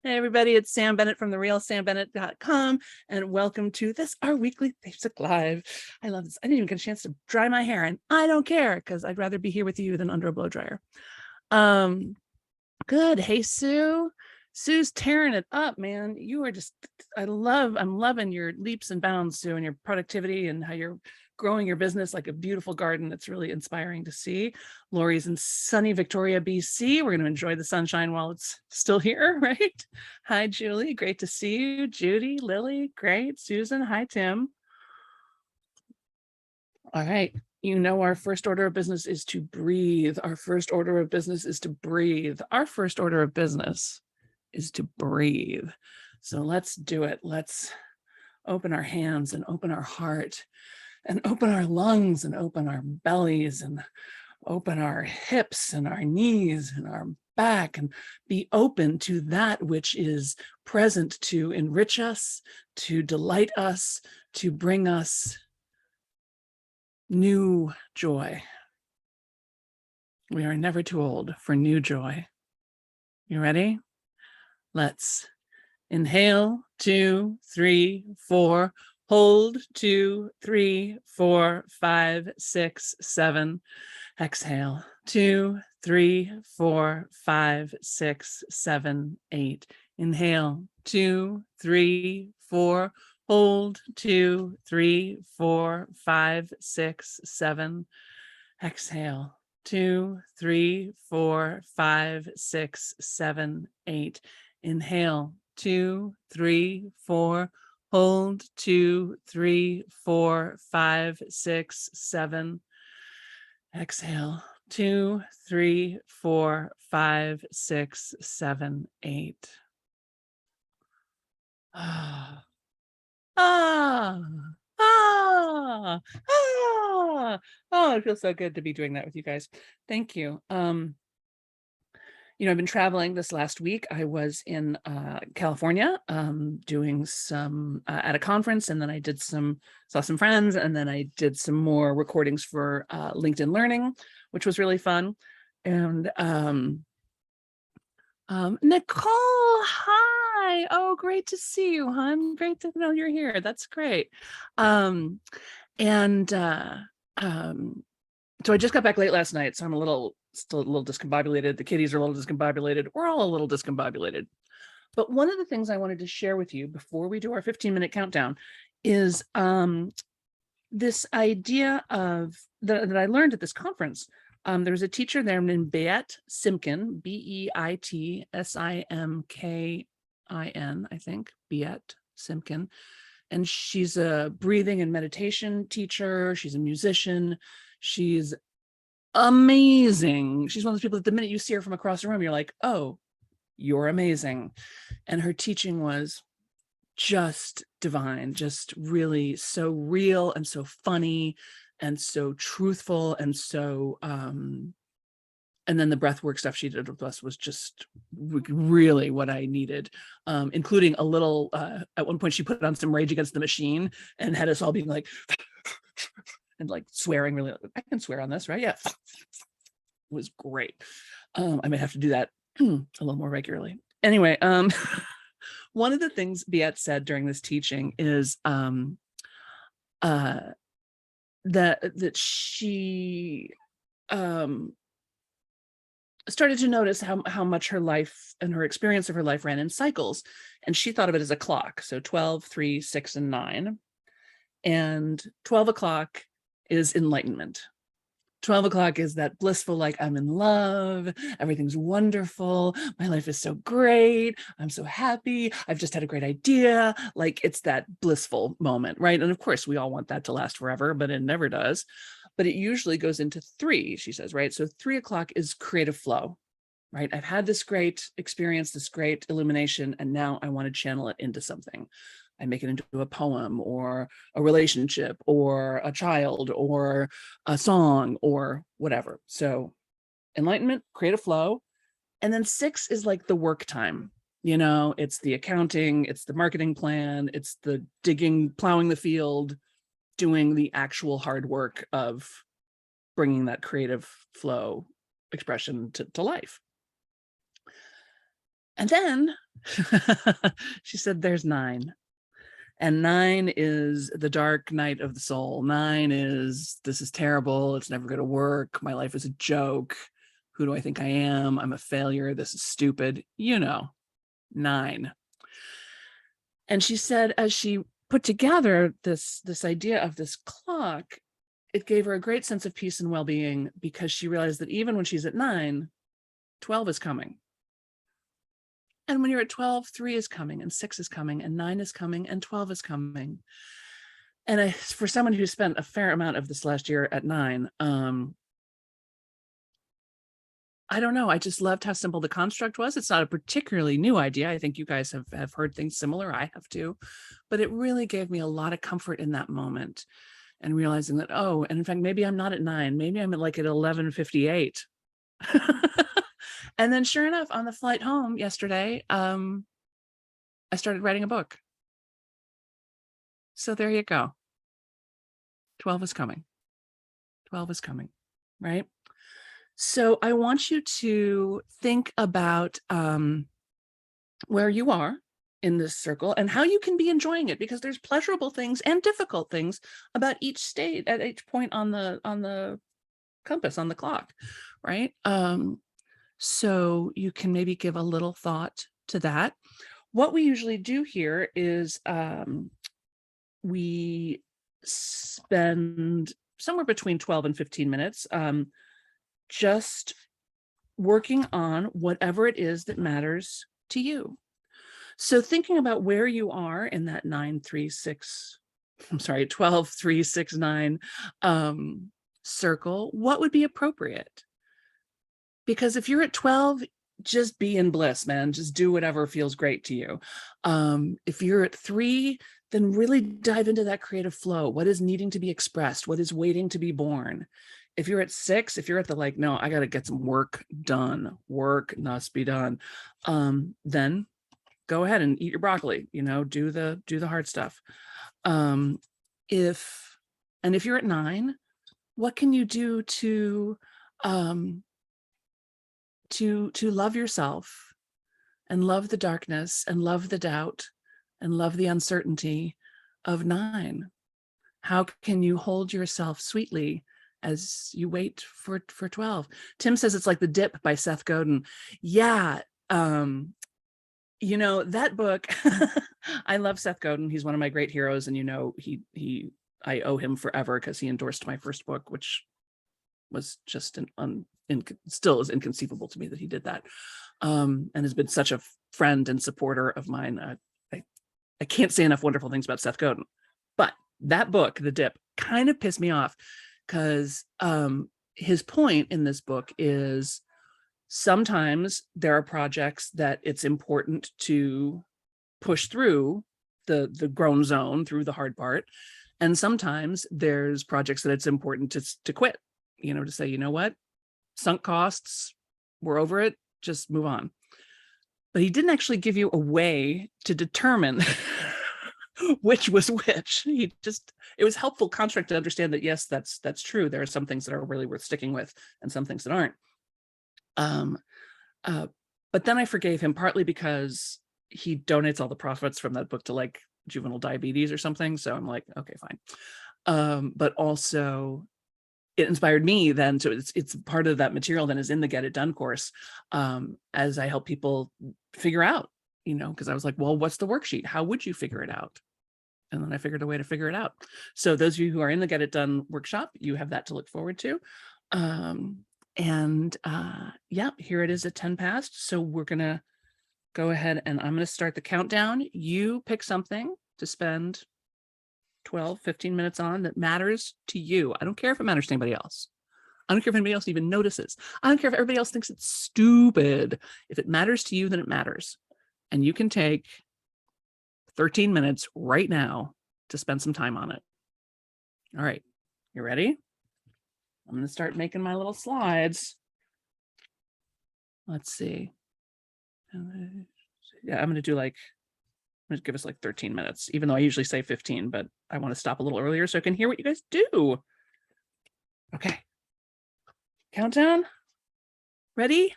Hey everybody, it's Sam Bennett from therealsambennett.com and welcome to this, our weekly Facebook Live. I love this. I didn't even get a chance to dry my hair and I don't care because I'd rather be here with you than under a blow dryer. Good. Hey, Sue. Sue's tearing it up, man. You are just, I'm loving your leaps and bounds, Sue, and your productivity and how you're growing your business like a beautiful garden. That's really inspiring to see. Lori's in sunny Victoria, BC. We're going to enjoy the sunshine while it's still here, right? Hi, Julie. Great to see you. Judy, Lily, great. Susan, hi, Tim. All right. You know, our first order of business is to breathe. Our first order of business is to breathe. Our first order of business is to breathe. So let's do it. Let's open our hands and open our heart and open our lungs and open our bellies and open our hips and our knees and our back and be open to that which is present to enrich us, to delight us, to bring us new joy. We are never too old for new joy. You ready? Let's inhale, 2, 3, 4, hold, 2, 3, 4, 5, 6, 7. Exhale, 2, 3, 4, 5, 6, 7, 8. Inhale, 2, 3, 4, hold, 2, 3, 4, 5, 6, 7. Exhale, 2, 3, 4, 5, 6, 7, 8. Inhale, 2, 3, 4, hold, 2, 3, 4, 5, 6, 7. Exhale, 2, 3, 4, 5, 6, 7, 8. Ah, ah, ah, ah. Oh, it feels so good to be doing that with you guys. Thank you. I've been traveling this last week. I was in California doing some at a conference, and then I saw some friends, and then I did some more recordings for LinkedIn Learning, which was really fun. And Nicole, hi. Oh, great to see you, hon. Great to know you're here. That's great. So I just got back late last night, so I'm still a little discombobulated. The kitties are a little discombobulated. We're all a little discombobulated. But one of the things I wanted to share with you before we do our 15-minute countdown is this idea of that I learned at this conference. There was a teacher there named Beat Simkin, Beitsimkin, I think, Beat Simkin. And she's a breathing and meditation teacher. She's a musician. She's amazing. She's one of those people that the minute you see her from across the room, you're like, oh, you're amazing. And her teaching was just divine, just really so real and so funny and so truthful and so and then the breathwork stuff she did with us was just really what I needed, including a little at one point she put on some Rage Against the Machine and had us all being like and like swearing really. I can swear on this, right? Yeah. It was great. I may have to do that a little more regularly. Anyway, one of the things Biet said during this teaching is that she started to notice how much her life and her experience of her life ran in cycles. And she thought of it as a clock. So 12, 3, 6, and 9. And 12 o'clock is enlightenment. 12 o'clock is that blissful, like, I'm in love, everything's wonderful, my life is so great, I'm so happy, I've just had a great idea. Like, it's that blissful moment, right? And of course, we all want that to last forever, but it never does. But it usually goes into 3, she says, right? So 3 o'clock is creative flow, right? I've had this great experience, this great illumination, and now I want to channel it into something. I make it into a poem or a relationship or a child or a song or whatever. So enlightenment, creative flow. And then 6 is like the work time. It's the accounting, it's the marketing plan, it's the digging, plowing the field, doing the actual hard work of bringing that creative flow expression to life. And then she said, there's 9. And 9 is the dark night of the soul. 9 is, this is terrible. It's never going to work. My life is a joke. Who do I think I am? I'm a failure. This is stupid. 9. And she said, as she put together this idea of this clock, it gave her a great sense of peace and well-being, because she realized that even when she's at 9, 12 is coming. And when you're at 12, 3 is coming, and 6 is coming, and 9 is coming, and 12 is coming. And for someone who spent a fair amount of this last year at 9, I don't know. I just loved how simple the construct was. It's not a particularly new idea. I think you guys have heard things similar. I have too. But it really gave me a lot of comfort in that moment, and realizing that, oh, and in fact, maybe I'm not at 9. Maybe I'm at 11:58. And then sure enough, on the flight home yesterday, I started writing a book. So there you go. 12 is coming. 12 is coming, right? So I want you to think about where you are in this circle and how you can be enjoying it, because there's pleasurable things and difficult things about each state at each point on the compass, on the clock, right? So you can maybe give a little thought to that. What we usually do here is we spend somewhere between 12 and 15 minutes just working on whatever it is that matters to you. So thinking about where you are in that 12, 3, 6, 9 circle, what would be appropriate? Because if you're at 12, just be in bliss, man. Just do whatever feels great to you. If you're at 3, then really dive into that creative flow. What is needing to be expressed? What is waiting to be born? If you're at 6, if you're at the no, I got to get some work done. Work must be done. Then go ahead and eat your broccoli. Do the hard stuff. If you're at 9, what can you do to love yourself and love the darkness and love the doubt and love the uncertainty of 9? How can you hold yourself sweetly as you wait for 12? Tim says it's like The Dip by Seth Godin. Yeah. That book, I love Seth Godin. He's one of my great heroes. And, I owe him forever, because he endorsed my first book, which was just still is inconceivable to me that he did that, and has been such a friend and supporter of mine. I can't say enough wonderful things about Seth Godin, but that book, The Dip, kind of pissed me off, because his point in this book is sometimes there are projects that it's important to push through the grown zone, through the hard part, and sometimes there's projects that it's important to quit, to say, you know what, sunk costs, we're over it, just move on. But he didn't actually give you a way to determine which was which. It was helpful construct to understand that, yes, that's true. There are some things that are really worth sticking with and some things that aren't. But then I forgave him, partly because he donates all the profits from that book to juvenile diabetes or something. So I'm like, okay, fine. But also it inspired me then. So it's part of that material then is in the Get It Done course, as I help people figure out, because I was like, well, what's the worksheet? How would you figure it out? And then I figured a way to figure it out. So those of you who are in the Get It Done workshop, you have that to look forward to. Yeah, here it is at 10 past. So we're going to go ahead and I'm going to start the countdown. You pick something to spend 12, 15 minutes on that matters to you. I don't care if it matters to anybody else. I don't care if anybody else even notices. I don't care if everybody else thinks it's stupid. If it matters to you, then it matters. And you can take 13 minutes right now to spend some time on it. All right, you ready? I'm going to start making my little slides. Let's see. Yeah, I'm going to give us 13 minutes, even though I usually say 15, but I want to stop a little earlier so I can hear what you guys do. Okay. Countdown. Ready?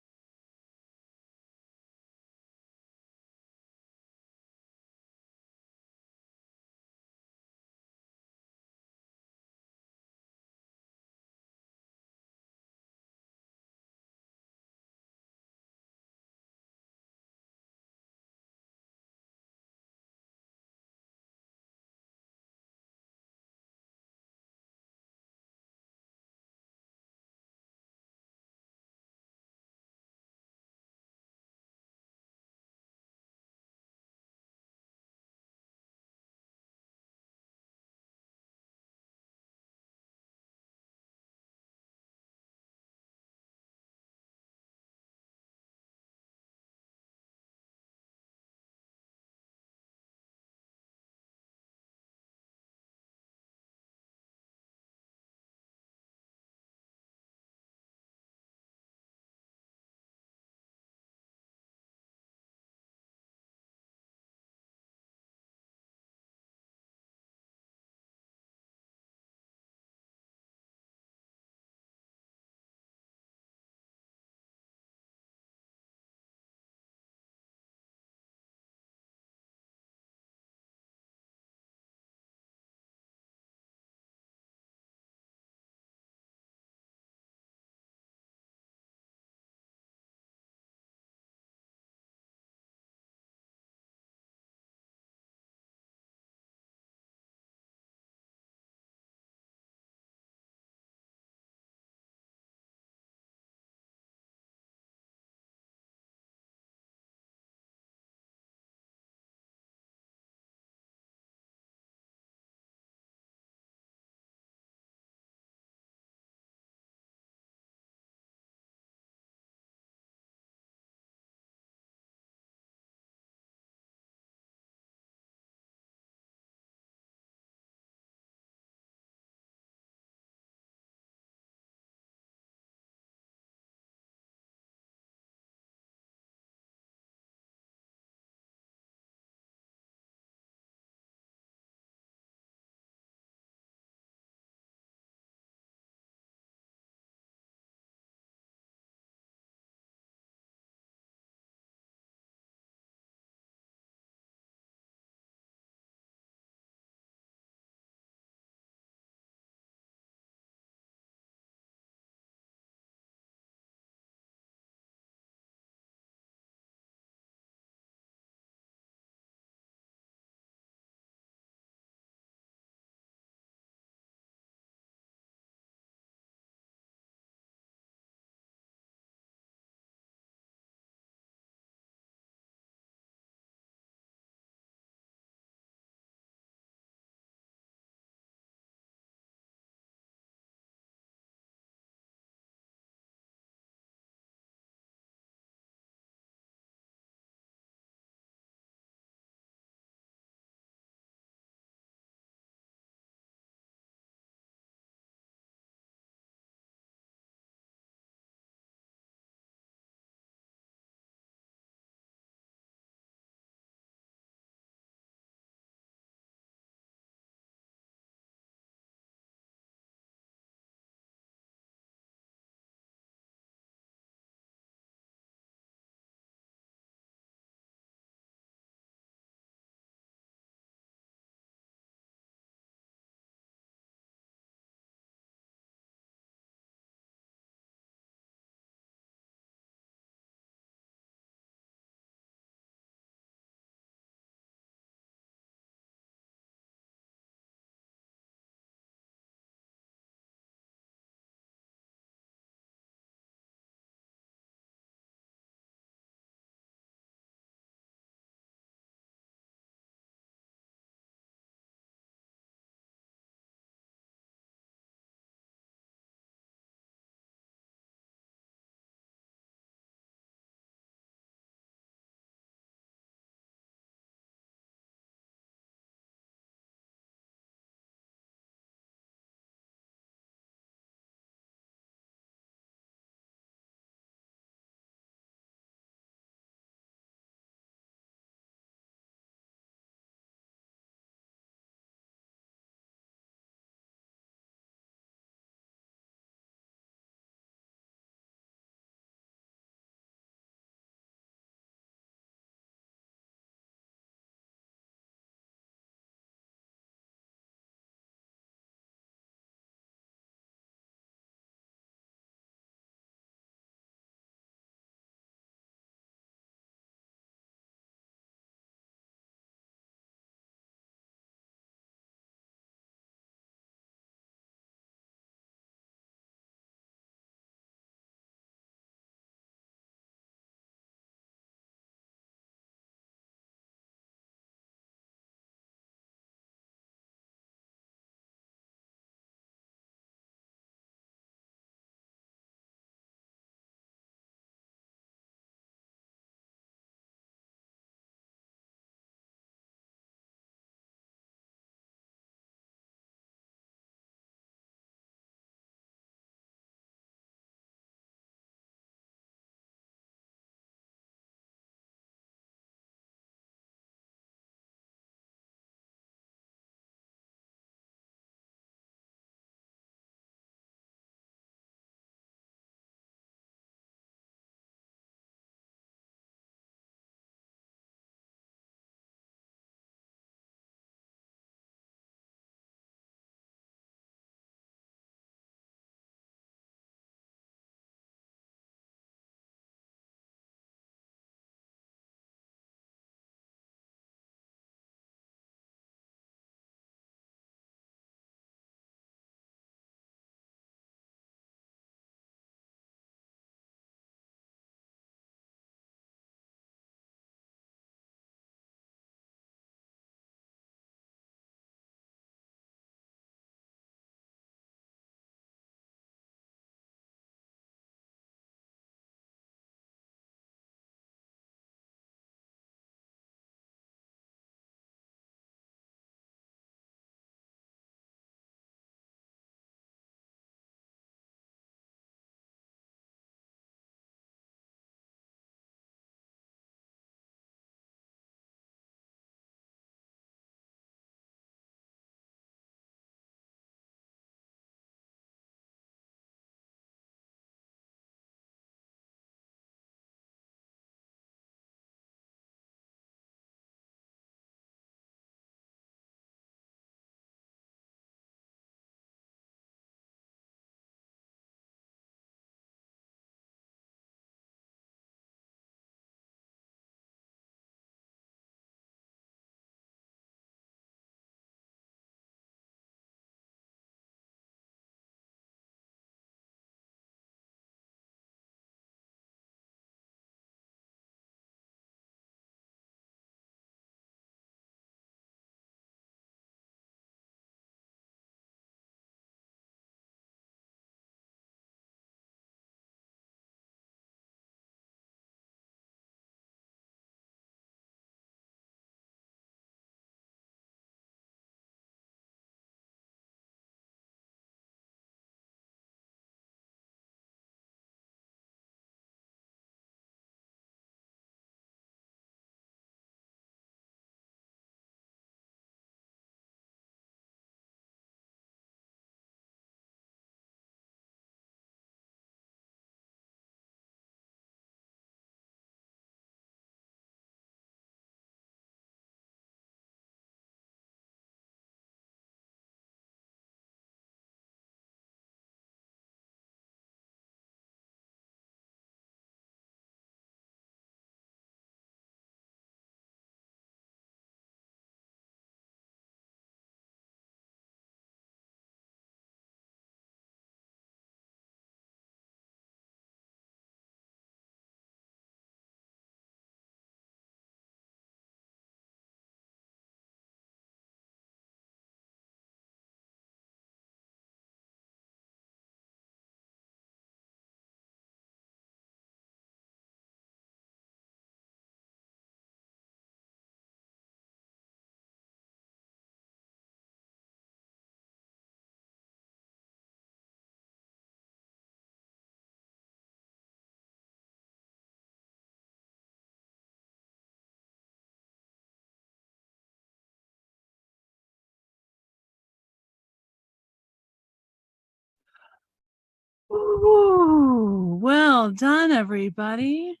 Ooh, well done, everybody.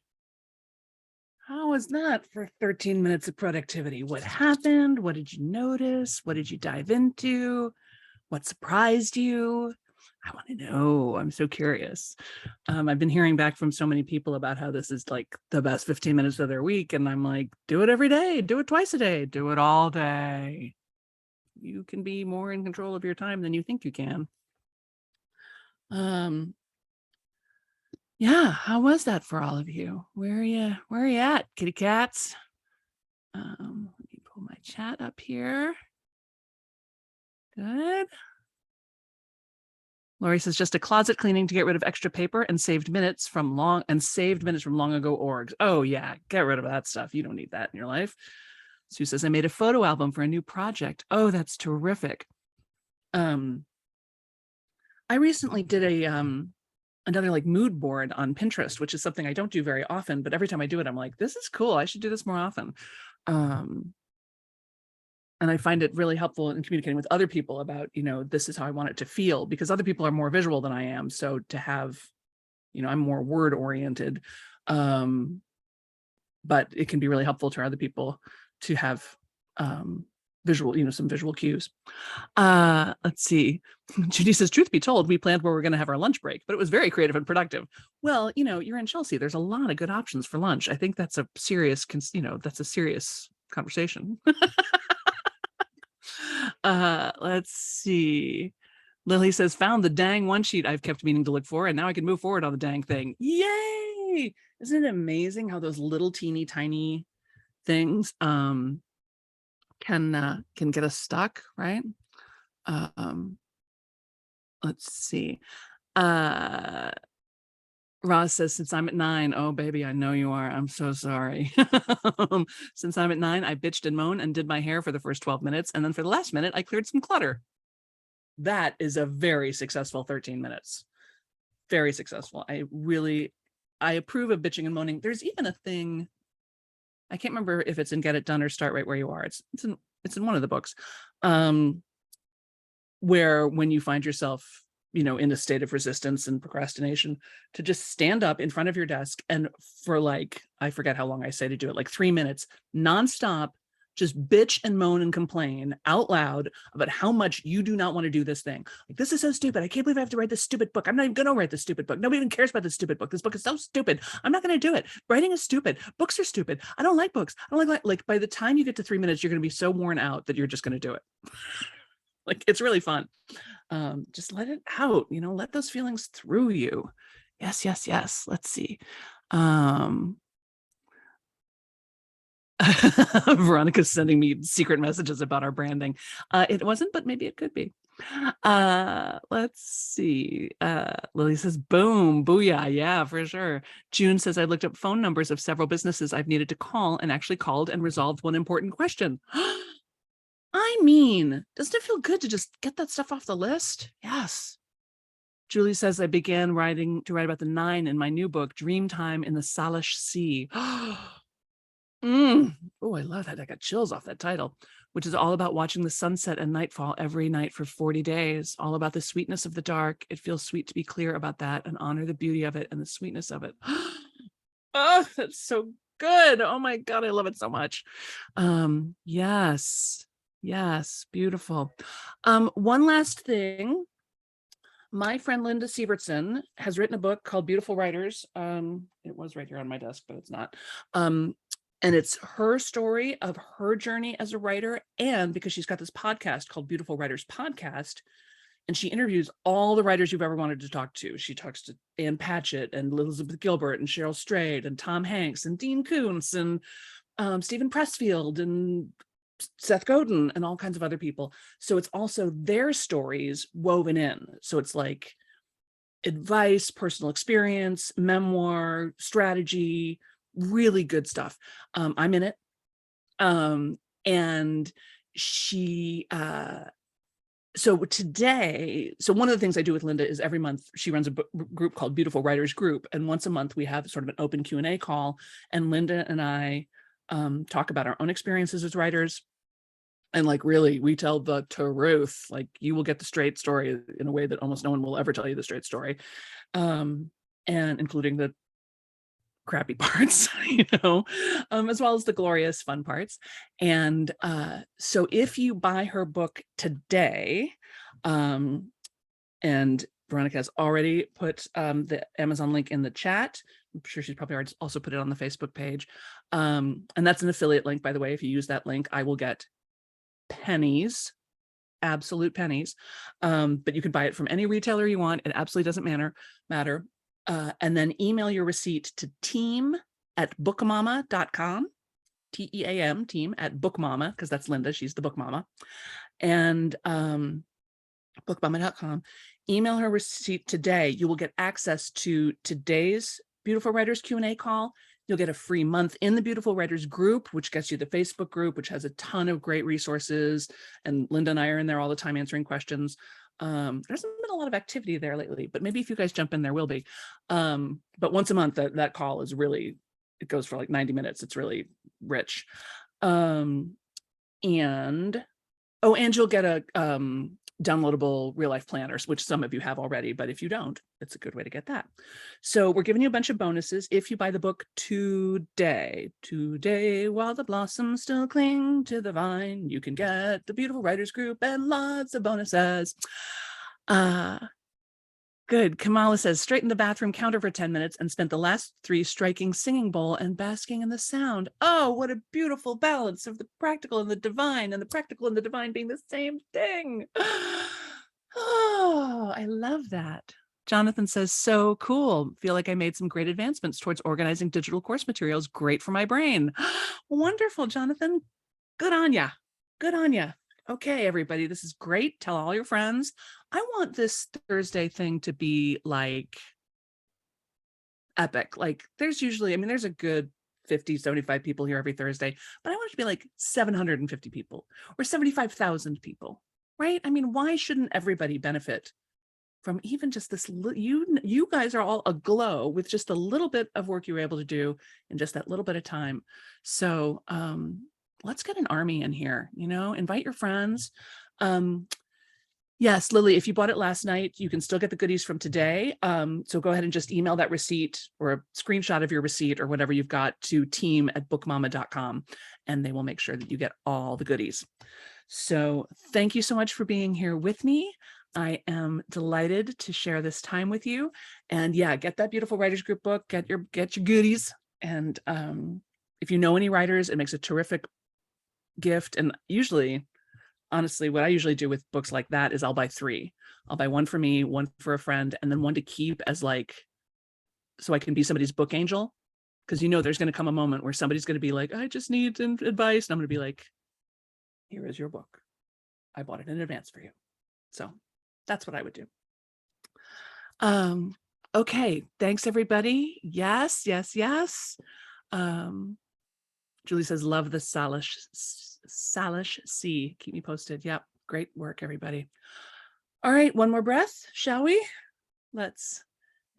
How was that for 13 minutes of productivity? What happened? What did you notice? What did you dive into? What surprised you? I want to know. I'm so curious. I've been hearing back from so many people about how this is like the best 15 minutes of their week. And I'm like, do it every day, do it twice a day, do it all day. You can be more in control of your time than you think you can. Yeah, how was that for all of you? Where are you at, kitty cats? Let me pull my chat up here. Good. Lori says just a closet cleaning to get rid of extra paper and saved minutes from long ago orgs. Oh yeah, get rid of that stuff. You don't need that in your life. Sue says I made a photo album for a new project. Oh, that's terrific. I recently did another like mood board on Pinterest, which is something I don't do very often, but every time I do it, I'm like, this is cool. I should do this more often. And I find it really helpful in communicating with other people about, this is how I want it to feel, because other people are more visual than I am. So to have, I'm more word oriented, but it can be really helpful to other people to have visual, some visual cues. Let's see. Judy says, truth be told, we planned where we're going to have our lunch break, but it was very creative and productive. Well, you're in Chelsea. There's a lot of good options for lunch. I think that's a serious, that's a serious conversation. Let's see. Lily says, found the dang one sheet I've kept meaning to look for, and now I can move forward on the dang thing. Yay! Isn't it amazing how those little teeny tiny things can get us stuck, right? Let's see. Roz says, since I'm at 9, oh baby, I know you are. I'm so sorry. Since I'm at 9, I bitched and moaned and did my hair for the first 12 minutes. And then for the last minute, I cleared some clutter. That is a very successful 13 minutes. Very successful. I approve of bitching and moaning. There's even a thing, I can't remember if it's in Get It Done or Start Right Where You Are. It's in one of the books, where when you find yourself in a state of resistance and procrastination, to just stand up in front of your desk and for like, I forget how long I say to do it, like 3 minutes, nonstop, just bitch and moan and complain out loud about how much you do not want to do this thing. Like, this is so stupid. I can't believe I have to write this stupid book. I'm not even going to write this stupid book. Nobody even cares about this stupid book. This book is so stupid. I'm not going to do it. Writing is stupid. Books are stupid. I don't like books. I don't like by the time you get to 3 minutes, you're going to be so worn out that you're just going to do it. Like, it's really fun. Just let it out, let those feelings through you. Yes. Let's see. Veronica's sending me secret messages about our branding. It wasn't, but maybe it could be. Let's see. Lily says, boom, booyah. Yeah, for sure. June says, I looked up phone numbers of several businesses I've needed to call and actually called and resolved one important question. Doesn't it feel good to just get that stuff off the list? Yes. Julie says, I began to write about the 9 in my new book, Dreamtime in the Salish Sea. Oh, I love that. I got chills off that title, which is all about watching the sunset and nightfall every night for 40 days, all about the sweetness of the dark. It feels sweet to be clear about that and honor the beauty of it and the sweetness of it. Oh, that's so good. Oh my God, I love it so much. Yes, beautiful. One last thing. My friend Linda Sievertson has written a book called Beautiful Writers. It was right here on my desk, but it's not. And it's her story of her journey as a writer. And because she's got this podcast called Beautiful Writers Podcast, and she interviews all the writers you've ever wanted to talk to. She talks to Ann Patchett and Elizabeth Gilbert and Cheryl Strayed and Tom Hanks and Dean Koontz and Stephen Pressfield and Seth Godin and all kinds of other people. So it's also their stories woven in. So it's like advice, personal experience, memoir, strategy, really good stuff. I'm in it. And she, so one of the things I do with Linda is every month she runs a group called Beautiful Writers Group. And once a month we have sort of an open Q&A call, and Linda and I talk about our own experiences as writers. And like, really, we tell the truth. Like, you will get the straight story in a way that almost no one will ever tell you the straight story. And including the crappy parts, as well as the glorious fun parts. And so if you buy her book today, and Veronica has already put the Amazon link in the chat. I'm sure she's probably already also put it on the Facebook page. And that's an affiliate link, by the way. If you use that link, I will get pennies, absolute pennies. But you can buy it from any retailer you want. It absolutely doesn't matter. And then email your receipt to team@bookmama.com, TEAM, team at bookmama, because that's Linda. She's the book mama. And bookmama.com. Email her receipt today. You will get access to today's Beautiful Writers Q&A call. You'll get a free month in the Beautiful Writers group, which gets you the Facebook group, which has a ton of great resources. And Linda and I are in there all the time answering questions. There hasn't been a lot of activity there lately, but maybe if you guys jump in, there will be. But once a month, that call is really, it goes for like 90 minutes. It's really rich. And you'll get a downloadable real life planners, which some of you have already, but if you don't, it's a good way to get that. So we're giving you a bunch of bonuses if you buy the book today. Today, while the blossoms still cling to the vine, you can get the Beautiful Writers Group and lots of bonuses. Good. Kamala says, straight in the bathroom counter for 10 minutes and spent the last 3 striking singing bowl and basking in the sound. Oh, what a beautiful balance of the practical and the divine, and the practical and the divine being the same thing. Oh, I love that. Jonathan says, so cool. Feel like I made some great advancements towards organizing digital course materials. Great for my brain. Wonderful, Jonathan. Good on ya. Good on ya. Okay, everybody, this is great. Tell all your friends. I want this Thursday thing to be like epic. Like, there's usually, there's a good 50, 75 people here every Thursday, but I want it to be like 750 people or 75,000 people, right? Why shouldn't everybody benefit from even just this? You guys are all aglow with just a little bit of work you were able to do in just that little bit of time. So let's get an army in here, invite your friends. Yes, Lily, if you bought it last night, you can still get the goodies from today. So go ahead and just email that receipt or a screenshot of your receipt or whatever you've got to team@bookmama.com, and they will make sure that you get all the goodies. So thank you so much for being here with me. I am delighted to share this time with you. And yeah, get that Beautiful Writers Group book, get your goodies. And if you know any writers, it makes a terrific gift. And usually, honestly, what I usually do with books like that is I'll buy 3. I'll buy one for me, one for a friend, and then one to keep as so I can be somebody's book angel. Because there's going to come a moment where somebody's going to be like, I just need advice. And I'm going to be like, here is your book. I bought it in advance for you. So that's what I would do. Okay. Thanks, everybody. Yes. Julie says, love the Salish Sea. Keep me posted. Yep. Great work, everybody. All right. One more breath, shall we? Let's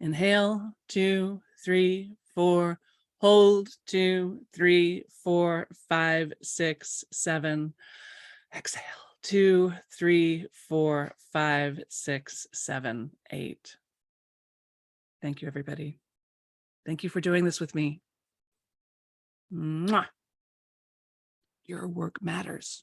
inhale. 2, 3, 4. Hold. 2, 3, 4, 5, 6, 7. Exhale. 2, 3, 4, 5, 6, 7, 8. Thank you, everybody. Thank you for doing this with me. Mwah. Your work matters.